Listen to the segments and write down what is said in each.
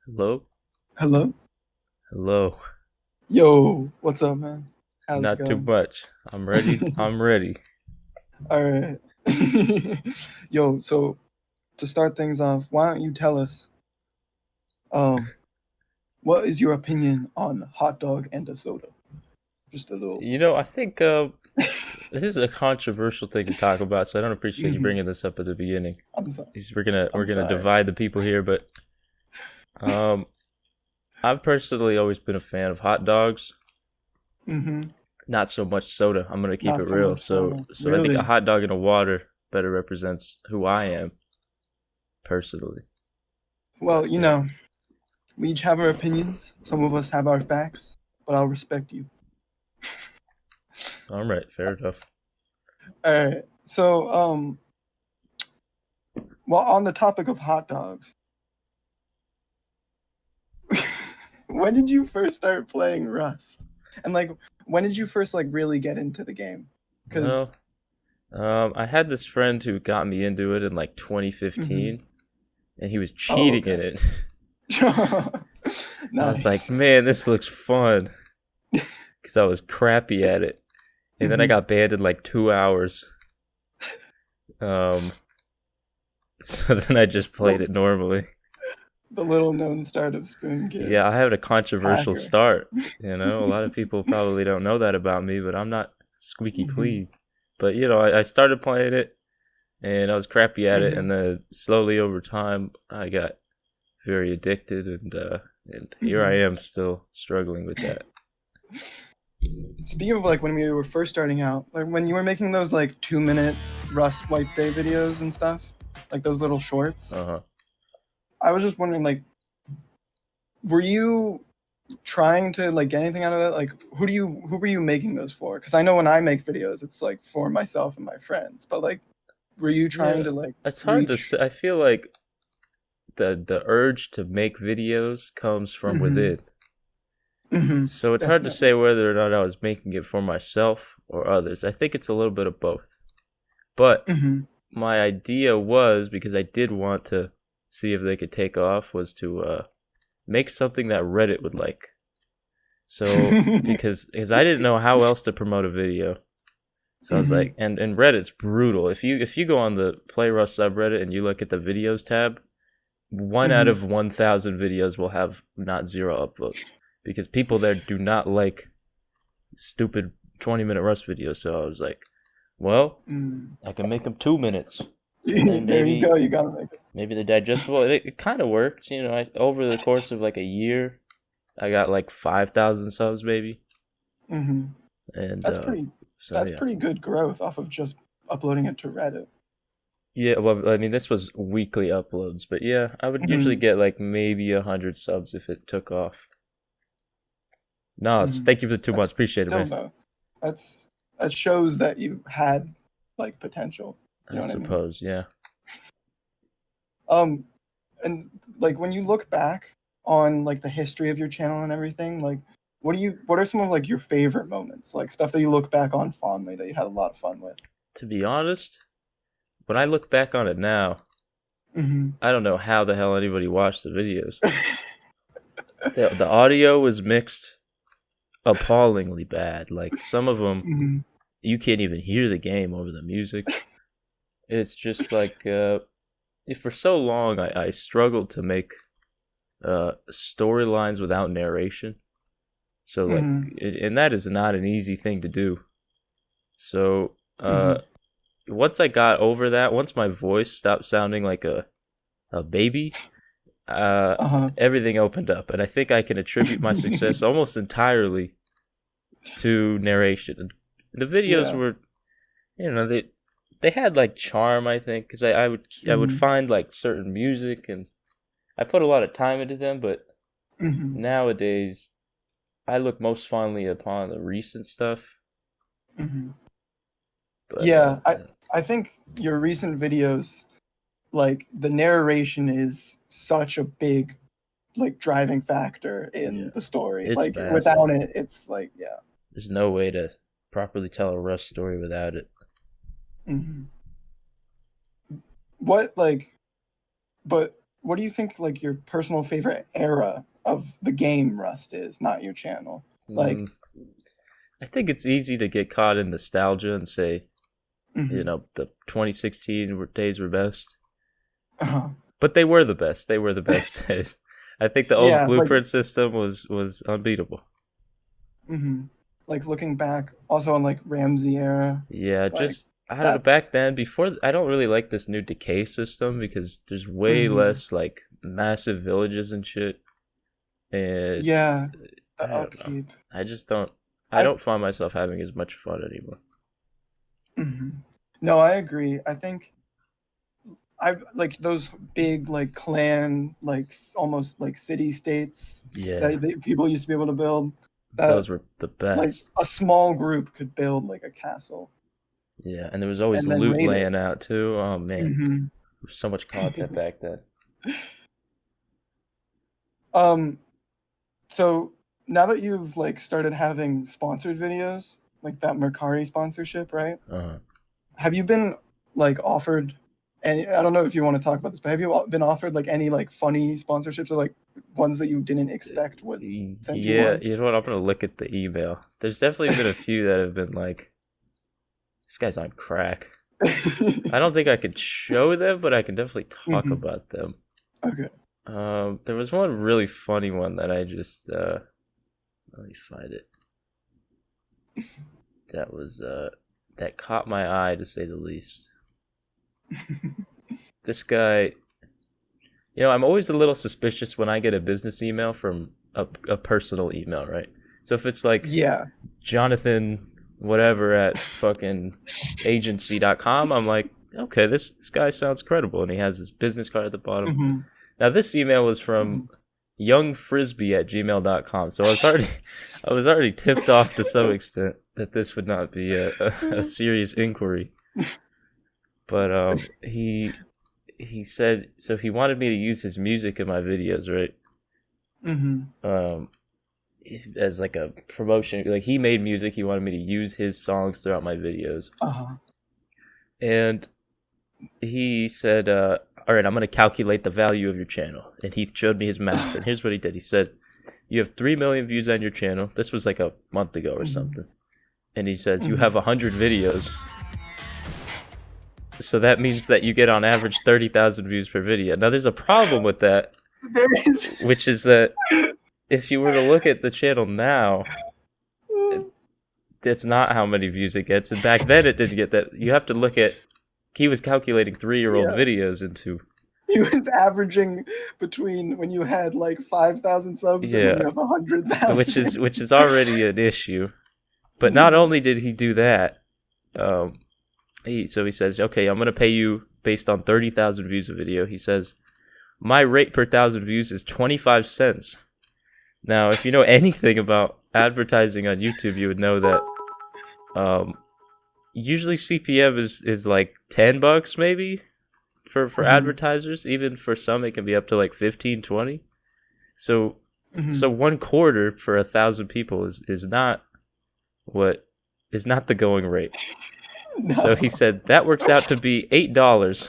Hello? Hello? Hello. Yo, what's up, man? How's it Not too going? much. I'm ready. I'm ready. All right. Yo, so to start things off, why don't you tell us um what is your opinion on hot dog and a soda? Just a little. I think this is a controversial thing to talk about, so I don't appreciate you Mhm. bringing this up at the beginning. I'm sorry. 'Cause we're I'm gonna sorry. divide the people here, but um I've personally always been a fan of hot dogs, Mm-hmm. not so much soda. I'm gonna keep it Not so real. much So soda. so I think a Really? hot dog and a water better represents who I am personally. Well, But yeah. we each have our opinions. Some of us have our facts, but I'll respect you. All right, fair enough. All right. So, well, on the topic of hot dogs, when did you first start playing Rust? And like, when did you first like really get into the game? Because Well, I had this friend who got me into it in like hmm 2015, and he was oh, cheating in okay. it. I was like, Nice. man, this looks fun because I was crappy at it. And then I hmm got banned in like 2 hours. Um, so then I just played The, it normally. the little known start of Spoonkid Yeah, I had a controversial hacker. start. A lot of people probably don't know that about me, but I'm not squeaky hmm clean. But I started playing it and I was crappy at it, hmm and then slowly over time I got very addicted, and here I hmm am still struggling with that. Speaking of like when we were first starting out, like when you were making those like 2 minute Rust wipe day videos and stuff, like those little shorts, Uh huh. I was just wondering, like, were you trying to like get anything out of that? Like, who were you making those for? Because I know when I make videos, it's like for myself and my friends. But like, were you trying Yeah, to like it's hard to reach? say. I feel like the urge to make videos comes from hmm within. hmm So it's hard to Definitely. say whether or not I was making it for myself or others. I think it's a little bit of both. But hmm my idea was, because I did want to see if they could take off, was to make something that Reddit would like. So because I didn't know how else to promote a video. So I was hmm like, and Reddit's brutal. If you go on the Play Rust subreddit and you look at the videos tab, one out hmm of 1,000 videos will have not zero upvotes because people there do not like stupid 20-minute Rust videos. So I was like, well, mm I can make them 2 minutes, and then There you go. maybe You gotta make it. maybe they're digestible. It kind of works. Over the course of like a year, I got like 5,000 subs maybe, hmm and That's pretty. so That's yeah. pretty good growth off of just uploading it to Reddit. Yeah, well, I mean, this was weekly uploads, but yeah, I would usually hmm get like maybe 100 subs if it took off. No, hmm thank you for the 2 months. That's Appreciate it, still man. though. That's that shows that you had like potential. You I know what I mean? suppose, yeah. Um, and like when you look back on like the history of your channel and everything, like what are some of like your favorite moments, like stuff that you look back on fondly that you had a lot of fun with? To be honest, when I look back on it now, Mm-hmm. I don't know how the hell anybody watched the videos. The audio was mixed appallingly bad. Like some of them, mm-hmm. you can't even hear the game over the music. It's just like for so long I struggled to make storylines without narration. So like, Mm-hmm. and that is not an easy thing to do. So Mm-hmm. once I got over that, once my voice stopped sounding like a baby, uh, Uh-huh. everything opened up, and I think I can attribute my success almost entirely to narration. The videos Yeah. were, they had like charm, I think, because I would Mm-hmm. find like certain music, and I put a lot of time into them. But Mm-hmm. nowadays, I look most fondly upon the recent stuff. Mm-hmm. But Yeah, I think your recent videos, like the narration is such a big like driving factor yeah, in the story. it's Like massive. without it, it's like yeah. There's no way to properly tell a Rust story without it. hmm What like, but what do you think like your personal favorite era of the game Rust is, not your channel? Like, Mm, I think it's easy to get caught in nostalgia and say, mhm, the 2016 days were best. uh-huh. But they were the best. They were the best days. I think the old Yeah, like, blueprint system was unbeatable. mhm. Like looking back, also on like Ramsey era, Yeah, like just I don't know. that's, Back then, before I don't really like this new decay system because there's way mhm. less like massive villages and shit. And Yeah, I the don't know. upkeep. I just don't. I I don't find myself having as much fun anymore. mhm. No, I agree. I think I've like those big like clan like almost like city states Yeah, that people used to be able to build. That those were the like best. a small group could build like a castle Yeah, and there was always and then loot raid it. laying out too. Oh man, Hmm. there was so much content back then. um, so now that you've like started having sponsored videos, like that Mercari sponsorship, right? Uh, Have you been like offered any, I don't know if you want to talk about this, but have you been offered like any like funny sponsorships or like ones that you didn't expect would send you yeah, one? you know what? I'm gonna look at the email. There's definitely been a few that have been like, this guy's on crack. I don't think I could show them, but I can definitely talk Hmm. about them. Okay. There was one really funny one that I just let me find it. That was that caught my eye to say the least. This guy, I'm always a little suspicious when I get a business email from a personal email, right? So if it's like Yeah. Jonathan whatever at fucking agency.com, I'm like, okay, this guy sounds credible, and he has his business card at the bottom. Hmm. Now this email was Hmm. from youngfrisbee@gmail.com, so I was already tipped off to some extent that this would not be a serious inquiry. But he said, so he wanted me to use his music in my videos, right? Hmm. Um, as like a promotion, like he made music, he wanted me to use his songs throughout my videos, Uh-huh. and he said, all right, I'm going to calculate the value of your channel. And he showed me his math. And here's what he did. He said, you have 3 million views on your channel. This was like a month ago or Hmm. something. And he says, you Hmm. have 100 videos. So that means that you get on average 30,000 views per video. Now, there's a problem with that, There is. which is that if you were to look at the channel now, that's not how many views it gets. And back then, it didn't get that. You have to look at, he was calculating 3-year-old Yeah. videos into. He was averaging between when you had like 5,000 subs and when Yeah, you have 100,000. which is already an issue. But not only did he do that, he says, okay, I'm gonna pay you based on 30,000 views a video. He says, my rate per 1,000 views is 25 cents. Now, if you know anything about advertising on YouTube, you would know that usually CPM is like $10 maybe for Mhm. advertisers. Even for some, it can be up to like 15, 20. So Mhm. so 1/4 for 1,000 people is not the going rate. No. So he said that works out to be $8.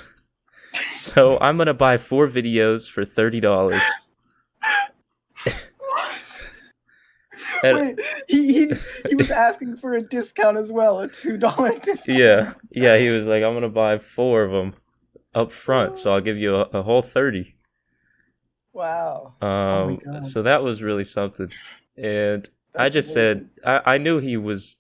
So I'm gonna buy 4 videos for $30. What? And, Wait, he was asking for a discount as well, a $2 discount. yeah. He was like, I'm gonna buy 4 of them up front, so I'll give you a whole 30. Wow. Oh my God. So that was really something. And I That's just said, amazing. I knew he was.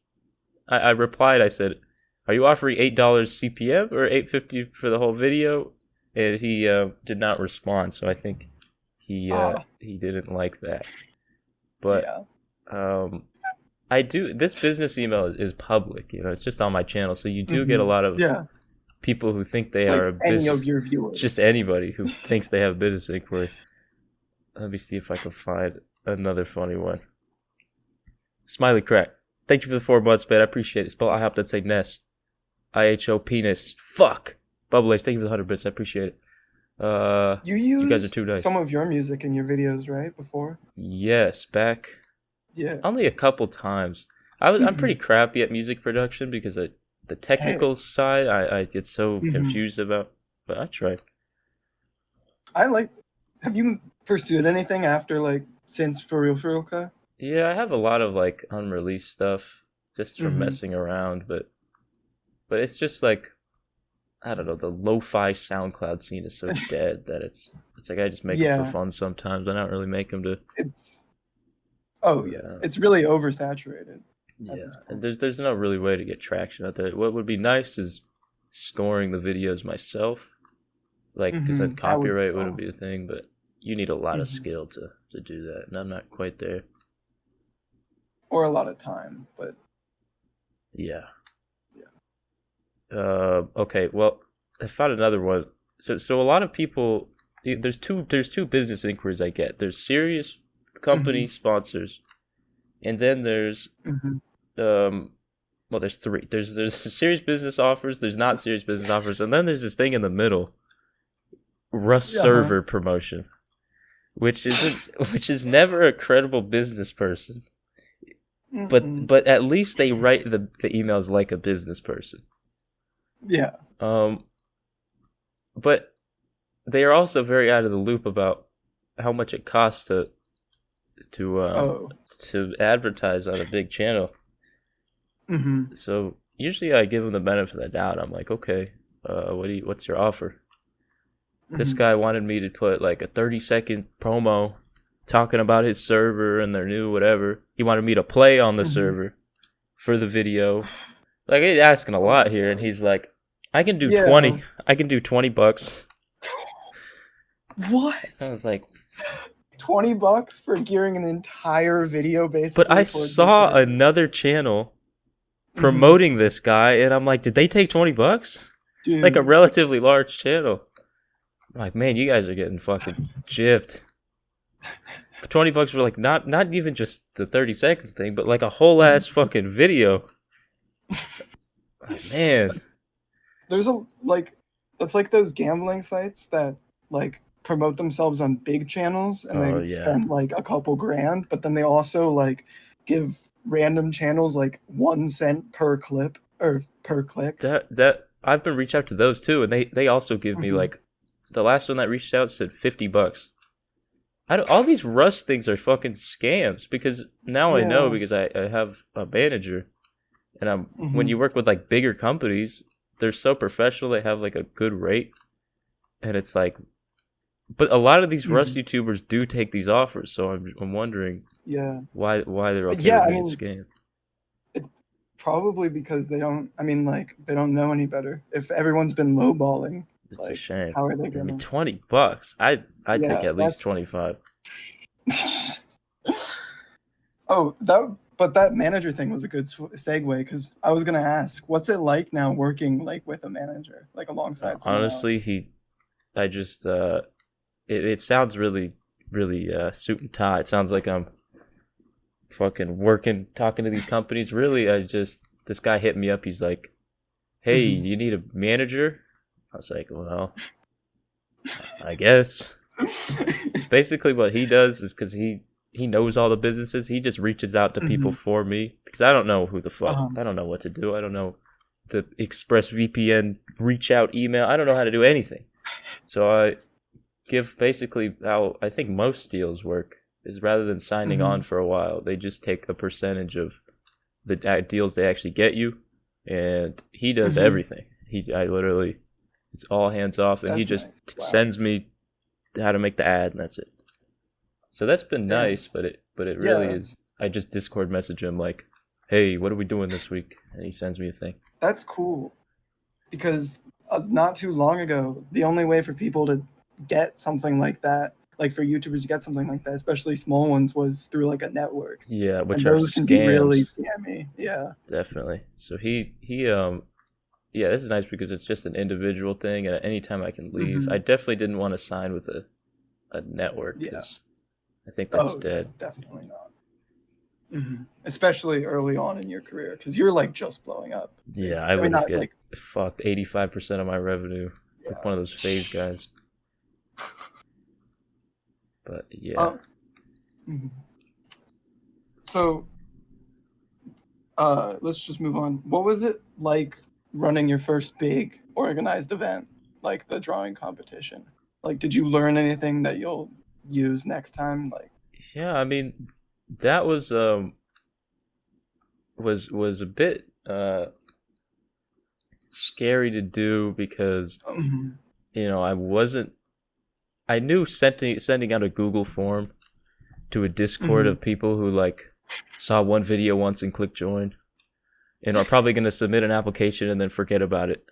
I replied. I said, "Are you offering $8 CPM or $8.50 for the whole video?" And he did not respond. So I think he didn't like that. But Yeah. I do. This business email is public. It's just on my channel, so you do get a Mhm. lot of Yeah. people who think they Like are a any business. of your viewers. Just anybody who thinks they have a business inquiry. Let me see if I can find another funny one. Smiley Crack. Thank you for the 4 months, man. I appreciate it. Spell I hope that say Ness. IHO penis. Fuck. Bubble Ace, thank you for the 100 bits. I appreciate it. You You guys are used too nice. some of your music in your videos, right? Before? Yes, back Yeah. only a couple times. I'm pretty crappy at music production because the technical side I get so Mhm. confused about. But I tried. I like. Have you pursued anything after like since for real, Kai? Yeah, I have a lot of like unreleased stuff just from Mm-hmm. messing around, but it's just like I don't know, the lo-fi SoundCloud scene is so dead that it's like I just make them for Yeah, fun sometimes. I don't really make them to. it's. Oh But, yeah, it's really oversaturated at yeah, this and point. there's no really way to get traction out there. What would be nice is scoring the videos myself, like because then Mm-hmm. That would. copyright wouldn't Oh. be a thing, but you need a lot of Mm-hmm. skill to do that, and I'm not quite there. Or a lot of time, but Yeah. yeah. Okay. Well, I found another one. So a lot of people there's two business inquiries I get. There's serious Mm-hmm. company sponsors, and then there's Mm-hmm. um well there's three. There's serious business offers. There's not serious business offers, and then there's this thing in the middle, Rust Uh-huh. server promotion, which isn't which is never a credible business person. But Mm-mm. but at least they write the emails like a business person. Yeah. Um, but they are also very out of the loop about how much it costs to um Oh. to advertise on a big channel. Mm-hmm. So usually I give them the benefit of the doubt. I'm like, okay, what's your offer? This Mm-hmm. guy wanted me to put like a 30-second promo talking about his server and their new whatever. He wanted me to play on the Mm-hmm. server for the video. Like he's asking a Oh my lot here, and god. he's like, I can do Yeah. 20. I can do $20. I What? was like, $20 for gearing an entire video but I basically towards the saw server. another channel Mm-hmm. promoting this guy, and I'm like, did they take $20? Like a Dude. relatively large channel. I'm like, man, you guys are getting fucking gypped. For $20 for like not even just the 30-second thing, but like a whole ass fucking video. Like, man, There's a like it's like those gambling sites that like promote themselves on big channels and oh they yeah, spend like a couple grand, but then they also like give random channels like 1 cent per clip or per click. that I've been reached out to those too, and they also give me Hmm. like the last one that reached out said $50. I don't, all these Rust things are fucking scams because now I know Yeah. because I have a manager, and when Hmm. you work with like bigger companies, they're so professional. They have like a good rate, and it's like, but a lot of these Rust Hmm. YouTubers do take these offers, so I'm wondering Yeah. why they're okay Yeah, with I being mean, scammed. it's probably because they don't, I mean, like, they don't know any better. If everyone's been lowballing, It's a like, shame. how are they I mean, gonna? $20. I'd take Yeah, at least that's. 25. Oh, but that manager thing was a good segue because I was gonna ask, what's it like now working like with a manager, like alongside someone Honestly, else? I just it sounds really suit and tie. It sounds like I'm fucking working, talking to these companies. Really, this guy hit me up. He's like, "Hey, Hmm. you need a manager?" I was like, "Well, I guess." Basically, what he does is because he knows all the businesses, he just reaches out to people Hmm. for me because I don't know who the fuck. Um, I don't know what to do. I don't know the Express VPN reach out email. I don't know how to do anything. So I give basically how I think most deals work is rather than signing hmm. on for a while, they just take a percentage of the deals they actually get you, and he does Hmm. everything. I literally, it's all hands off, and he That's just nice. Wow. sends me how to make the ad, and that's it. So that's been Damn. nice, but it really Yeah, is. I just Discord message him like, "Hey, what are we doing this week?" And he sends me a thing. that's cool because not too long ago, the only way for people to get something like that, like for YouTubers to get something like that, especially small ones, was through like a network, Yeah, and which are those can be really scams, scammy. Yeah. definitely. So he yeah, this is nice because it's just an individual thing, and at any time I can leave. I Hmm. definitely didn't want to sign with a network Yeah. because I think that's Oh yeah, dead. definitely not. Especially early on in your career, because you're like just blowing up, Yeah, I basically. I mean, would have not get like. fucked 85% of my revenue, like one of those phase Yeah. guys. But yeah, Um. Mhm. So, let's just move on. What was it like running your first big organized event, like the drawing competition? Like, did you learn anything that you'll use next time? Like, Yeah, I mean, that was a bit scary to do because mhm, I wasn't. I knew sending out a Google form to a Discord mhm, of people who like saw one video once and click join and are probably going to submit an application and then forget about it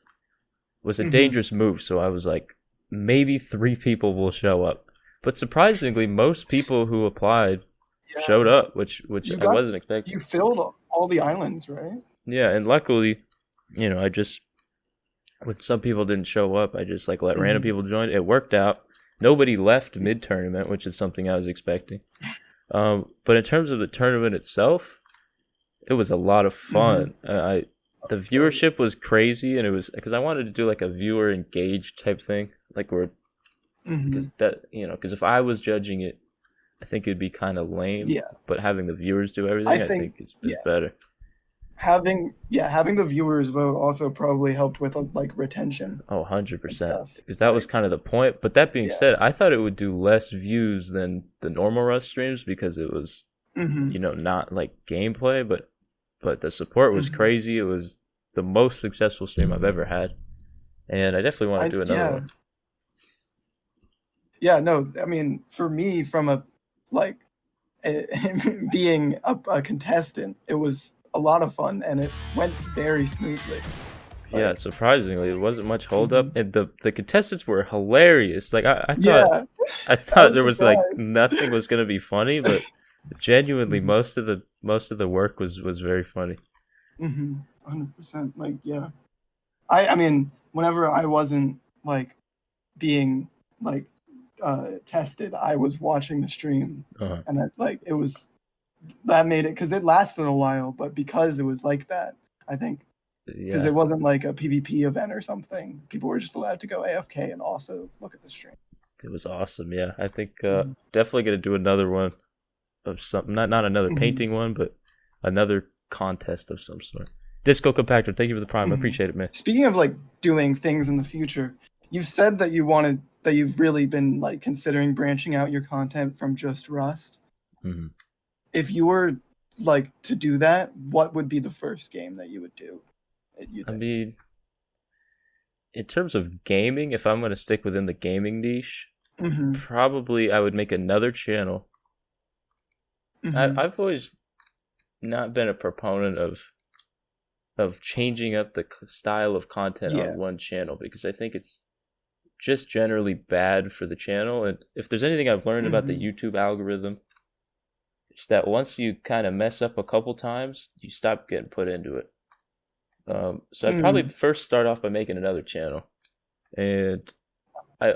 was a mhm. dangerous move. So I was like, maybe 3 people will show up. But surprisingly, most people who applied showed Yeah, up, which you I got wasn't expecting. you filled all the islands, right? Yeah, and luckily, I just when some people didn't show up, I just like let random Mhm, people join. It worked out. Nobody left mid tournament, which is something I was expecting. But in terms of the tournament itself, it was a lot of mhm. fun. The So yeah. viewership was crazy, and it was because I wanted to do like a viewer engaged type thing, like where Mhm. because if I was judging it, I think it'd be kind of lame. Yeah, But having the viewers do I everything, I think think is yeah. better. Having the viewers vote also probably helped with like retention Oh, and 100%. stuff. Because that was Like, kind of the point. But that being yeah. said, I thought it would do less views than the normal Rust streams because it was, Mhm. not like gameplay, but the support was Mhm. crazy. It was the most successful stream I've ever had. And I definitely want I to do another yeah. one. Yeah, no, I mean, for me, from a like being a contestant, it was a lot of fun and it went very smoothly. Yeah, Like, surprisingly, it wasn't much hold mhm. up, and the contestants were hilarious. Like I thought Yeah, I I thought was there was like surprised. nothing was gonna be funny, but genuinely Mhm. most of the work was very funny. 100%. Like, yeah. I mean, whenever I wasn't like being like tested, I was watching the stream, Uh-huh. and it was that made it because it lasted a while, but because it was like that, I think because Yeah, it wasn't like a PvP event or something, people were just allowed to go AFK and also look at the stream. it was awesome. Yeah, I think Mhm. definitely gonna do another one of some not another Mhm. painting one, but another contest of some sort. Disco Compactor, thank you for the prime. I Mhm. appreciate it, man. Speaking of like doing things in the future, you said that you've really been like considering branching out your content from just Rust. Hmm. If you were like to do that, what would be the first game that you would do? You I think? mean, in terms of gaming, if I'm gonna stick within the gaming niche, Mm-hmm. probably I would make another channel. Mm-hmm. I've always not been a proponent of changing up the style of content on Yeah. one channel because I think it's just generally bad for the channel. And if there's anything I've learned about the Mm-hmm. YouTube algorithm, it's that once you kind of mess up a couple times, you stop getting put into it. So I'd probably Mm. first start off by making another channel, and I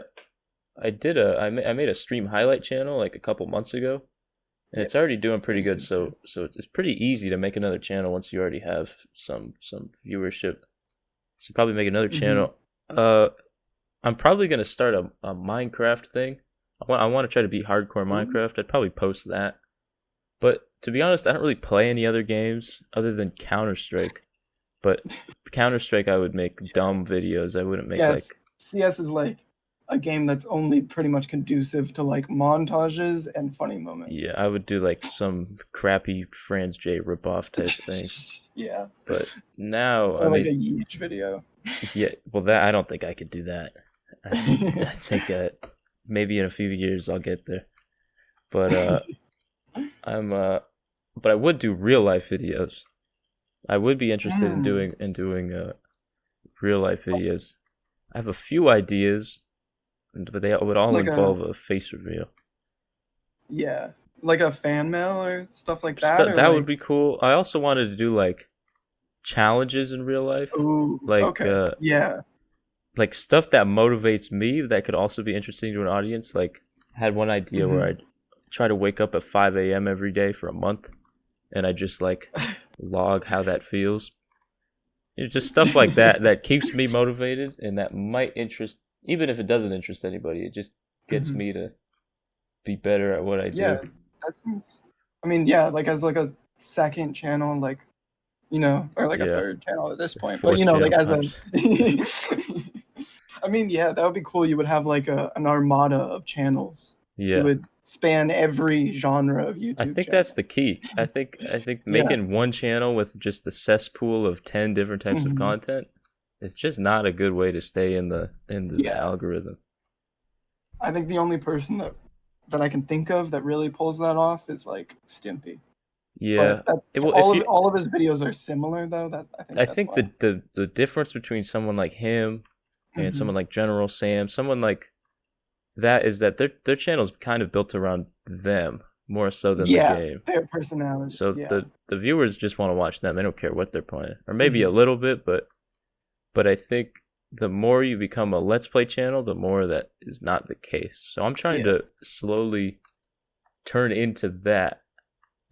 I made a stream highlight channel like a couple months ago, and Yeah. it's already doing pretty Pretty good. good too. So it's pretty easy to make another channel once you already have some viewership. So probably make another Mm-hmm. channel. I'm probably gonna start a Minecraft thing. I want to try to beat hardcore Ooh. Minecraft. I'd probably post that. But to be honest, I don't really play any other games other than Counter Strike. But Counter Strike, I would make Yeah. dumb videos. I wouldn't make Yes. like CS is like a game that's only pretty much conducive to like montages and funny yeah, moments. I would do like some crappy Franz J ripoff type thing. Yeah. But now, I Or like a mean, yeej video. yeah, well, that I don't think I could do that. I think maybe in a few years I'll get there. But I'm but I would do real life videos. I would be interested in Mm. doing real life videos. I have a few ideas, but they would all Like a involve a face reveal. yeah, like a fan mail or stuff like that, or That would like be cool. I also wanted to do like challenges in real life, ooh, like okay, yeah. stuff that motivates me that could also be interesting to an audience. Like, I had one idea where Hmm. I'd try to wake up at 5 a.m. every day for a month, and I just like log how that feels. Just stuff like that that keeps me motivated and that might interest, even if it doesn't interest anybody. It just gets Hmm. me to be better at what I Yeah, do. that seems. I mean, yeah, like as like a second channel, like or like a Yeah, third channel at this point. But fourth channel, like as a, five. I mean, yeah, that would be cool. You would have like an armada of channels. You Yeah. would span every genre of I YouTube think that's channel. the key. I think Yeah. making one channel with just a cesspool of 10 different types of Mhm. content is just not a good way to stay in the Yeah. algorithm. I think the only person that I can think of that really pulls that off is like Stimpy. Yeah. But that Well, if you all of his videos are similar though. That I think I that's think why. the difference between someone like him and Hmm. someone like General Sam, someone like that is that their channel's kind of built around them more so than the Yeah, game. their personality. So Yeah. the viewers just want to watch them. They don't care what they're playing. Or maybe a Hmm. little bit, but I think the more you become a let's play channel, the more that is not the case. So I'm trying Yeah. to slowly turn into that.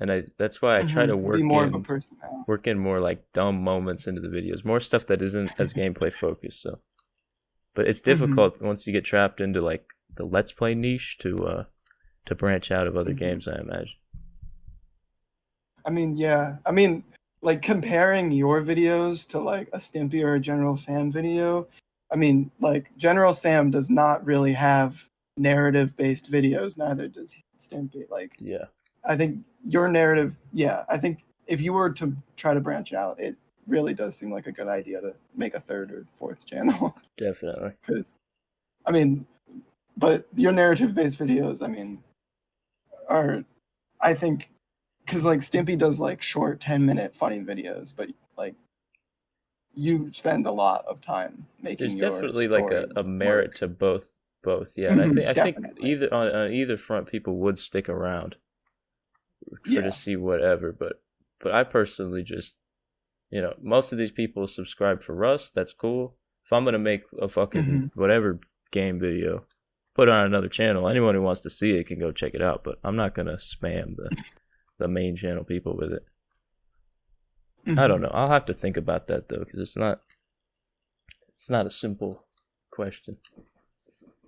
And that's why I try to Be more of a personality. work in more like dumb moments into the videos, more stuff that isn't as gameplay focused. So, but it's Hmm. difficult once you get trapped into like the let's play niche to branch out of other Hmm. games, I imagine. I mean, yeah. I mean, like comparing your videos to like a Stimpy or a General Sam video. I mean, like General Sam does not really have narrative-based videos. Neither does Stimpy. Like, Yeah, I think your narrative. Yeah, I think if you were to try to branch out, it really does seem like a good idea to make a third or fourth channel. definitely. Because, I mean, but your narrative-based videos, I mean, are I think because like Stimpy does like short 10-minute funny videos, but like you spend a lot of time There's making your definitely like story a merit work. to both. Yeah, and Mhm, I think definitely. either on either front, people would stick around for to Yeah. see whatever. But I personally just most of these people subscribe for Rust. That's cool. If I'm gonna make a fucking Hmm. whatever game video, put it on another channel. Anyone who wants to see it can go check it out. But I'm not gonna spam the main channel people with it. I don't Hmm. know. I'll have to think about that though, because it's not a simple question.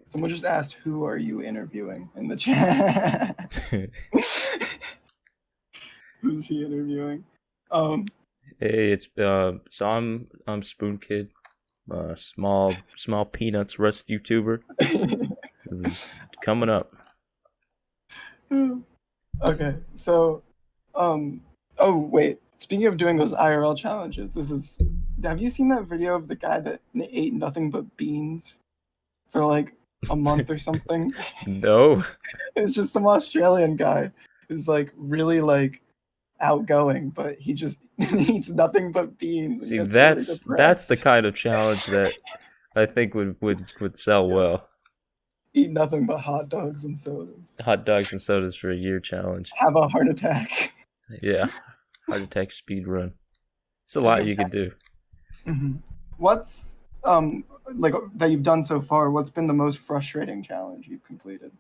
Someone just asked, "Who are you interviewing?" in the chat. Who's he interviewing? Um, Hey, it's so I'm Spoonkid, small peanuts Rust YouTuber who's coming up. okay, so, oh wait. Speaking of doing those IRL challenges, this is. Have you seen that video of the guy that ate nothing but beans for like a month or something? No, It's just some Australian guy who's like really like outgoing, but he just eats nothing but beans and see gets really that's the depressed. kind of challenge that I think would sell Yeah. well. Eat nothing but hot dogs and sodas. Hot dogs and sodas for a year challenge. Have a heart attack. Yeah, heart attack speed run. It's a Have lot you? you could do. Mhm. What's like that you've done so far? What's been the most frustrating challenge you've completed?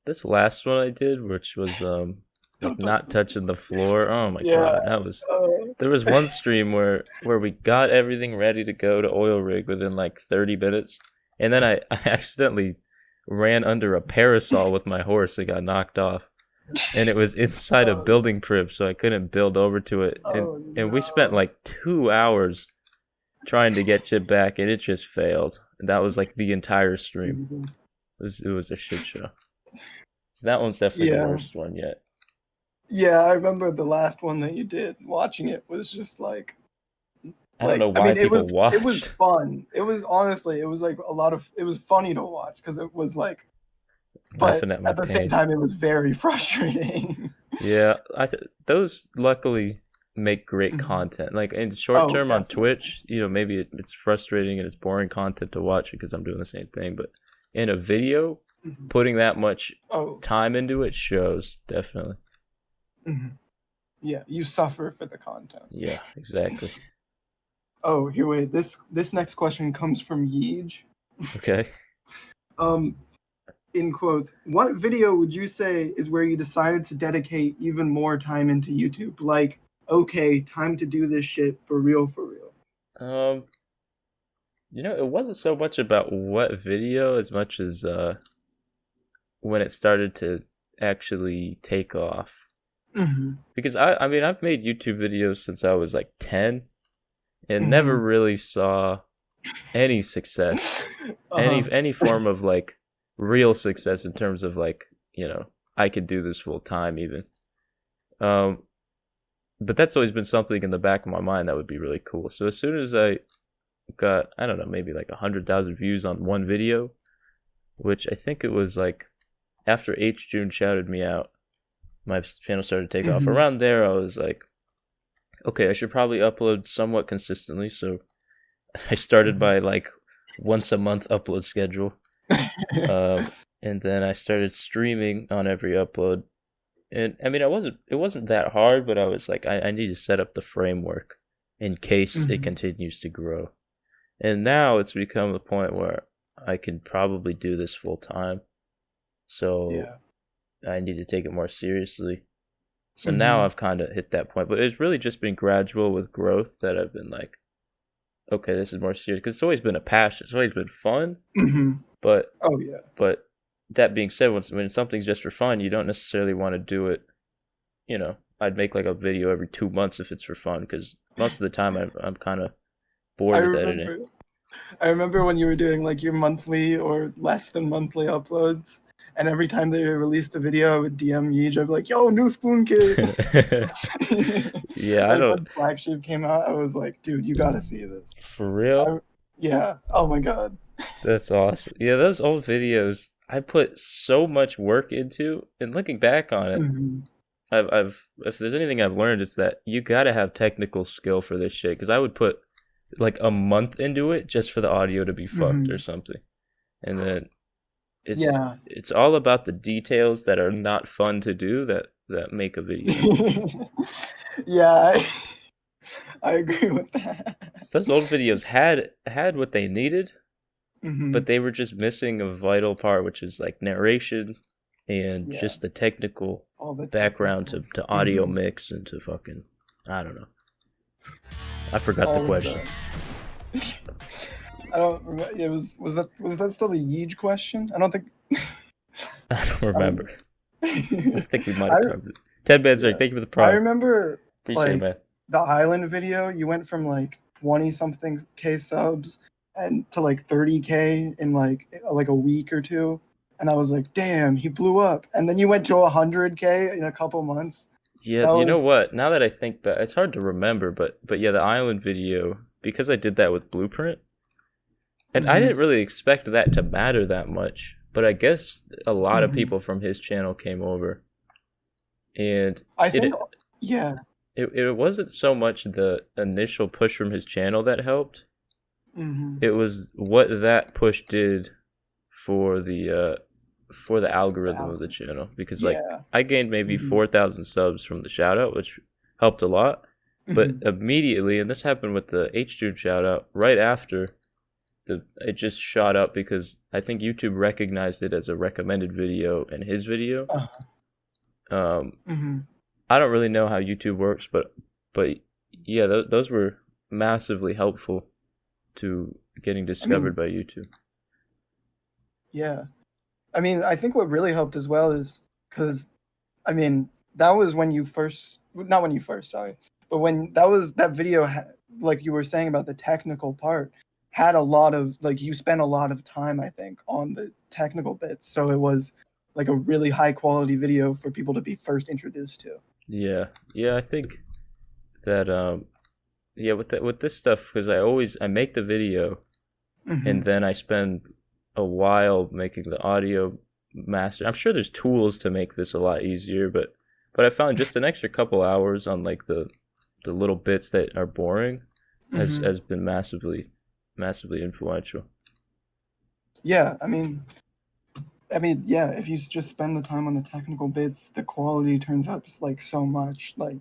This last one I did, which was like Don't touch not the food. touching the floor. Oh my Yeah. god, that was. Uh, There was one stream where we got everything ready to go to oil rig within like 30 minutes, and then I accidentally ran under a parasol with my horse and got knocked off, and it was inside a oh, building crib, so I couldn't build over to it, oh and we spent no. like 2 hours trying to get shit back, and it just failed. And that was like the entire stream. Jesus. It was a shit show. That one's definitely the Yeah. worst one yet. Yeah, I remember the last one that you did. Watching it was just like I don't know I why mean people it was watched. fun. It was honestly it was like it was funny to watch because it was like but Laughing at my at the same pain. time it was very frustrating. Yeah, those luckily make great Mhm. content. Like in short Oh, term on definitely. Twitch, maybe it's frustrating and it's boring content to watch because I'm doing the same thing. But in a video, Mhm. putting that much Oh, time into it shows definitely. mhm. Yeah, you suffer for the content. Yeah, exactly. Oh, here wait. This next question comes from yeij. Okay. In quotes, what video would you say is where you decided to dedicate even more time into YouTube? Like, okay, time to do this shit for real, for real. It wasn't so much about what video as much as when it started to actually take off. Mm-hmm. Because I mean I've made YouTube videos since I was like 10 and Mm-hmm. never really saw any success, Uh-huh. any form of like real success in terms of like, you know, I could do this full time even. Um, but that's always been something in the back of my mind that would be really cool. So as soon as I got, I don't know, maybe like 100,000 views on one video, which I think it was like after H June shouted me out, my channel started to take off. Mhm. Around there, I was like, okay, I should probably upload somewhat consistently. So I started Mhm. by like once a month upload schedule. And then I started streaming on every upload. And I mean, it wasn't that hard, but I was like, I need to set up the framework in case it Mhm. continues to grow. And now it's become the point where I can probably do this full time. So Yeah. I need to take it more seriously. So now Mhm. I've kind of hit that point, but it's really just been gradual with growth that I've been like, okay, this is more serious because it's always been a passion. It's always been fun, Mhm. but Oh yeah. but that being said, when something's just for fun, you don't necessarily want to do it. You know, I'd make like a video every 2 months if it's for fun because most of the time I'm kind of I bored with editing. remember. I remember when you were doing like your monthly or less than monthly uploads, and every time they released a video, I would DM yeej. I'd be like, "Yo, new Spoonkid!" Yeah, I Like don't. when Black Sheep came out, I was like, "Dude, you gotta see this." For real, I, yeah. Oh my god. that's awesome. Yeah, those old videos I put so much work into, and looking back on it, Mhm. I've if there's anything I've learned, it's that you gotta have technical skill for this shit. Because I would put like a month into it just for the audio to be fucked or Mhm. something, and then it's Yeah. it's all about the details that are not fun to do that make a video. Yeah, I agree with that. 'Cause those old videos had what they needed, but Mhm. they were just missing a vital part, which is like narration and Yeah, just the technical all the background technical. to audio Mhm. mix and to fucking I don't know. I forgot the All of question. that. I don't remember. It was that still the yeej question? I don't think. I don't I remember. don't. I think we might I have covered it. 10 bands, yeah. thank you for the I prime. remember Appreciate it, like man. the island video. You went from like 20 something K subs and to like 30K in like a week or two, and I was like, damn, he blew up. And then you went to 100K in a couple months. Yeah, That you know was. what? Now that I think back, it's hard to remember, but yeah, the island video because I did that with Blueprint, and I didn't Mhm. really expect that to matter that much. But I guess a lot of Mhm. people from his channel came over, and I it think. Yeah. it wasn't so much the initial push from his channel that helped. Mhm. It was what that push did for the The algorithm of the algorithm. channel because like Yeah. I gained maybe Mhm. 4,000 subs from the shout out, which helped a lot. But Mhm. immediately, and this happened with the H June shout out, right after it just shot up because I think YouTube recognized it as a recommended video in his video. Uh-huh. Um, Mhm. I don't really know how YouTube works, but yeah, those were massively helpful to getting I mean, discovered by YouTube. yeah. I mean, I think what really helped as well is because I mean that was when you first, not when you first, sorry, but when that video, like you were saying about the technical part, had a lot of like you spent a lot of time, I think, on the technical bits, so it was like a really high quality video for people to be first introduced to. Yeah, yeah, I think that yeah, with this stuff because I make the video and Hmm. then I spend a while making the audio master. I'm sure there's tools to make this a lot easier, but I found just an extra couple hours on like the little bits that are boring Hmm. has been massively influential. Yeah, yeah, if you just spend the time on the technical bits, the quality turns up like so much. Like,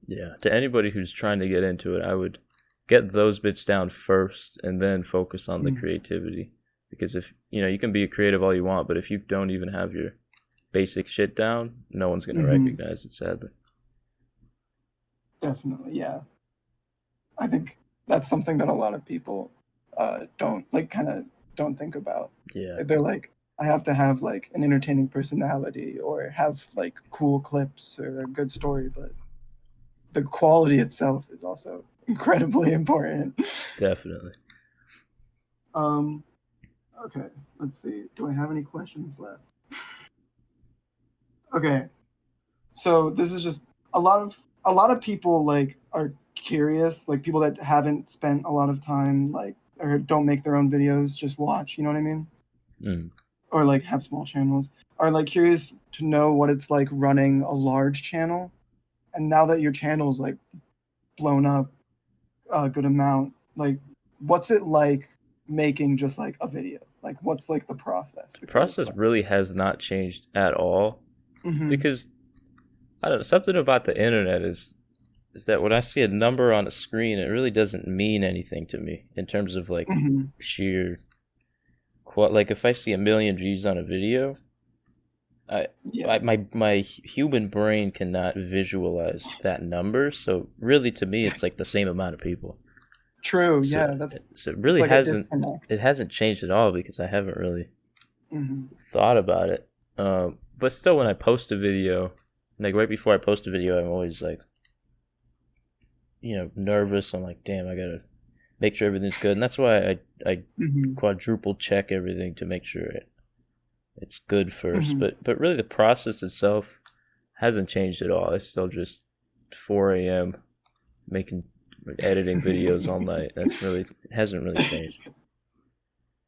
Yeah, to anybody who's trying to get into it, I would get those bits down first and then focus on the mm, creativity. Because if you know, you can be a creative all you want, but if you don't even have your basic shit down, no one's gonna hmm, recognize it, sadly. definitely, yeah. I think that's something that a lot of people don't like, kind of don't think about. Yeah, They're like, I have to have like an entertaining personality or have like cool clips or a good story, but the quality itself is also incredibly important. definitely. Um, okay, let's see. Do I have any questions left? Okay, so this is just a lot of people like are curious, like people that haven't spent a lot of time like or don't make their own videos, just watch. You know what I mean? Mm. Or like have small channels are like curious to know what it's like running a large channel. And now that your channel's like blown up a good amount, like what's it like making just like a video? Like what's like the process, The the creative process process? really has not changed at all Mm-hmm. because I don't know, something about the internet is that when I see a number on a screen, it really doesn't mean anything to me in terms of like Mm-hmm. sheer like if I see a million views on a video, I, Yeah. my human brain cannot visualize that number. So really, to me, it's like the same amount of people. True. So Yeah. That's so it it's really like a hasn't disconnect. it hasn't changed at all because I haven't really Mm-hmm. thought about it. But still, when I post a video, like right before I post a video, I'm always like, nervous. I'm like, damn, I gotta make sure everything's good, and that's why I Mm-hmm. quadruple check everything to make sure it's good first. Mm-hmm. But really, the process itself hasn't changed at all. It's still just 4 a.m. making editing videos all night. It hasn't really changed.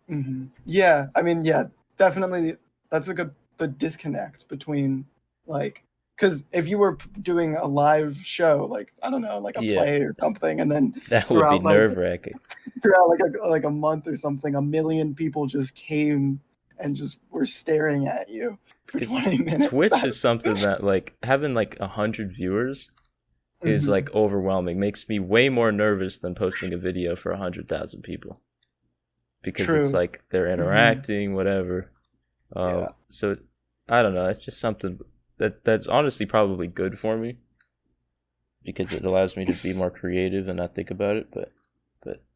Mm-hmm. Yeah, I mean, yeah, definitely. That's a good the disconnect between like because if you were doing a live show, like I don't know, like a Yeah, play or something, and then that would be throughout like nerve wracking. throughout like a month or something, a million people just came and just were staring at you for Because 20 minutes. Twitch is That's something that like having like 100 viewers is Mhm. like overwhelming. Makes me way more nervous than posting a video for 100,000 people because it's True. like they're Hmm. interacting, whatever. Yeah. So I don't know. It's just something that's honestly probably good for me because it allows me to be more creative and not think about it. But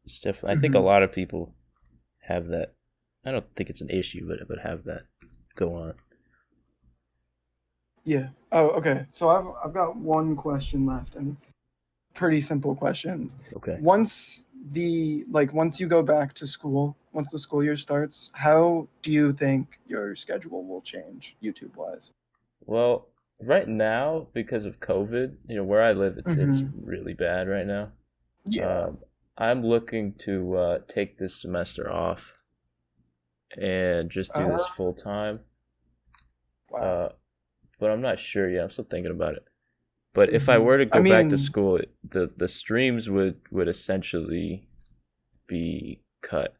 it's definitely. I think a Hmm. lot of people have that. I don't think it's an issue, but have that go on. Yeah. Oh, okay. So I've got one question left, and it's pretty simple question. Okay. Once you go back to school, once the school year starts, how do you think your schedule will change YouTube wise? Well, right now because of COVID, where I live, it's Hmm. really bad right now. Yeah. Um, I'm looking to take this semester off and just do Uh, this full time. wow. Uh, but I'm not sure yet. I'm still thinking about it. But if I Hmm. were to I go back to mean, school, the streams would essentially be cut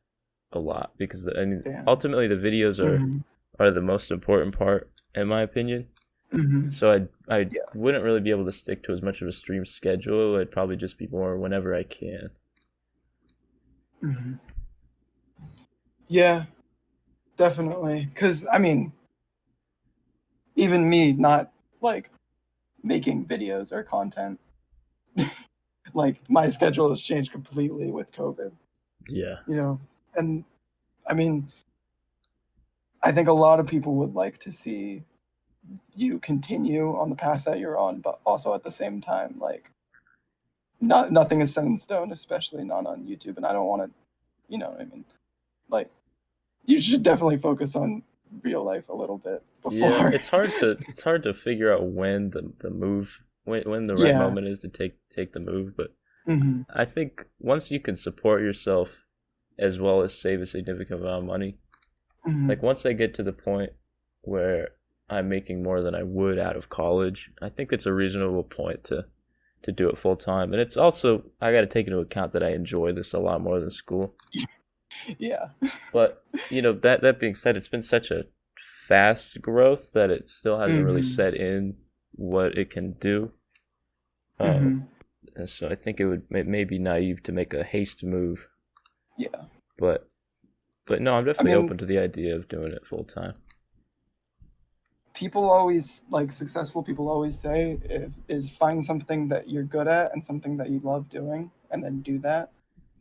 a lot because I mean damn. ultimately the videos Hmm. are the most important part in my opinion. Hmm. So I Yeah. wouldn't really be able to stick to as much of a stream schedule. It'd probably just be more whenever I can. Hmm. Yeah, definitely. Because I mean, even me not like making videos or content, like my schedule has changed completely with COVID. Yeah, You know, and I mean, I think a lot of people would like to see you continue on the path that you're on, but also at the same time, like nothing is set in stone, especially not on YouTube. And I don't want to, what I mean, like you should definitely focus on real life a little bit yeah. before. It's hard to figure out when the move when the right Yeah. moment is to take the move. But Hmm. I think once you can support yourself as well as save a significant amount of money, Hmm. like once I get to the point where I'm making more than I would out of college, I think it's a reasonable point to do it full time. And it's also I got to take into account that I enjoy this a lot more than school. Yeah. But that being said, it's been such a fast growth that it still hasn't really Hmm. set in what it can do. Uh, Hmm. and so I think it may be naive to make a haste move, Yeah. but no, I'm I definitely mean, open to the idea of doing it full time. people always like successful people always say is find something that you're good at and something that you love doing and then do that.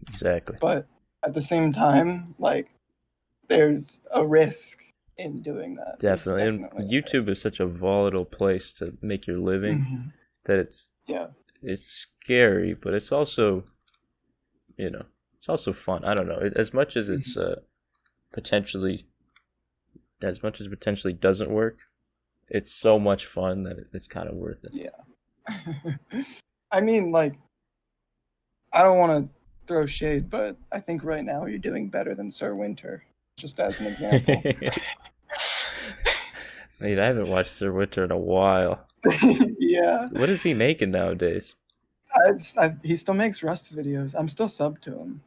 Exactly. But at the same time, like there's a risk in doing that. There's Definitely. And definitely a YouTube risk. is such a volatile place to make your living that Yeah. it's scary, but it's also, you know, it's also fun. I don't know. As much as it's potentially doesn't work, it's so much fun that it's kind of worth it. Yeah. I mean, like, I don't want to throw shade, but I think right now you're doing better than Sir Winter, just as an example. Mate, I haven't watched Sir Winter in a while. Yeah. What is he making nowadays? He still makes Rust videos. I'm still sub to him.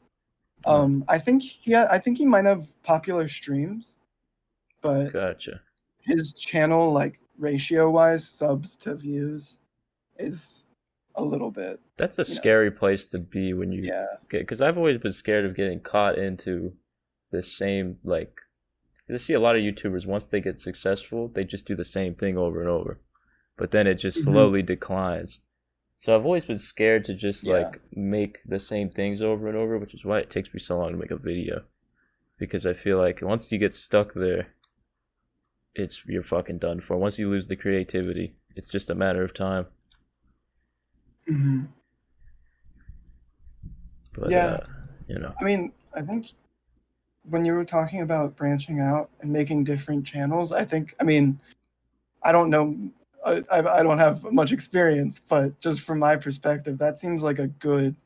I think he might have popular streams, but Gotcha. his channel, like, ratio-wise, subs to views is a little bit. That's a scary place to be when you get, because I've always been scared of getting caught into the same, like, I see a lot of YouTubers, once they get successful, they just do the same thing over and over, but then it just slowly declines. So I've always been scared to just like make the same things over and over, which is why it takes me so long to make a video, because I feel like once you get stuck there, you're fucking done for. Once you lose the creativity, it's just a matter of time. But you know, I mean, I think when you were talking about branching out and making different channels, I mean, I don't know, I don't have much experience, but just from my perspective, that seems like a good,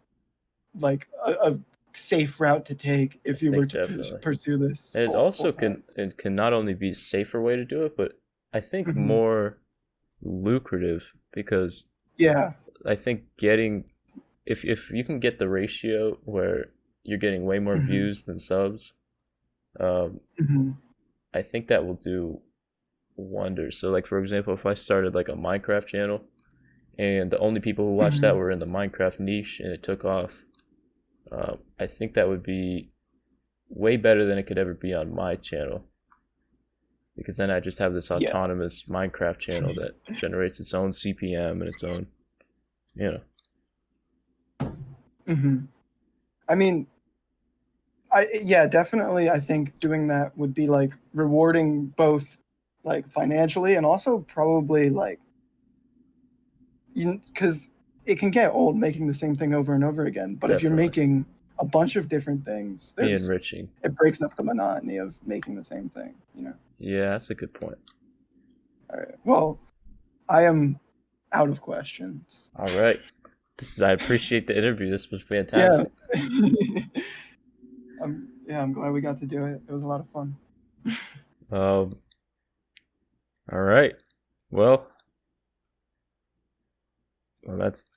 like a safe route to take if you were to pursue this. It also can not only be a safer way to do it, but I think more lucrative, because I think if you can get the ratio where you're getting way more views than subs, I think that will do wonders. So like, for example, if I started like a Minecraft channel and the only people who watched that were in the Minecraft niche and it took off, I think that would be way better than it could ever be on my channel, because then I just have this autonomous Minecraft channel that generates its own CPM and its own, you know. I mean, definitely. I think doing that would be like rewarding both, like, financially, and also probably like, because it can get old making the same thing over and over again. But if you're making a bunch of different things, enriching. It breaks up the monotony of making the same thing, you know. Yeah, that's a good point. All right. Well, I am out of questions. All right. I appreciate the interview. This was fantastic. I'm glad we got to do it. It was a lot of fun. All right. Well, that's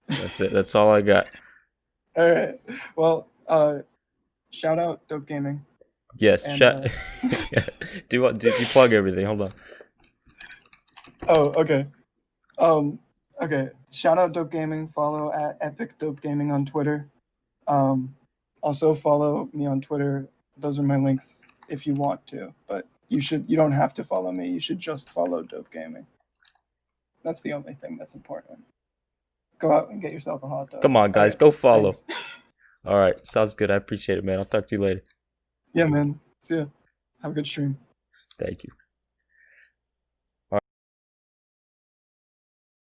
it. That's all I got. All right. Well, shout out Dope Gaming. Yes. Do you plug everything? Hold on. Oh, okay. Okay. Shout out Dope Gaming. Follow at Epic Dope Gaming on Twitter. Also follow me on Twitter. Those are my links if you want to, but you don't have to follow me. You should just follow Dope Gaming. That's the only thing that's important. Go out and get yourself a hot dog. Come on, guys, go follow. All right, sounds good. I appreciate it, man. I'll talk to you later. Yeah, man. See ya. Have a good stream. Thank you.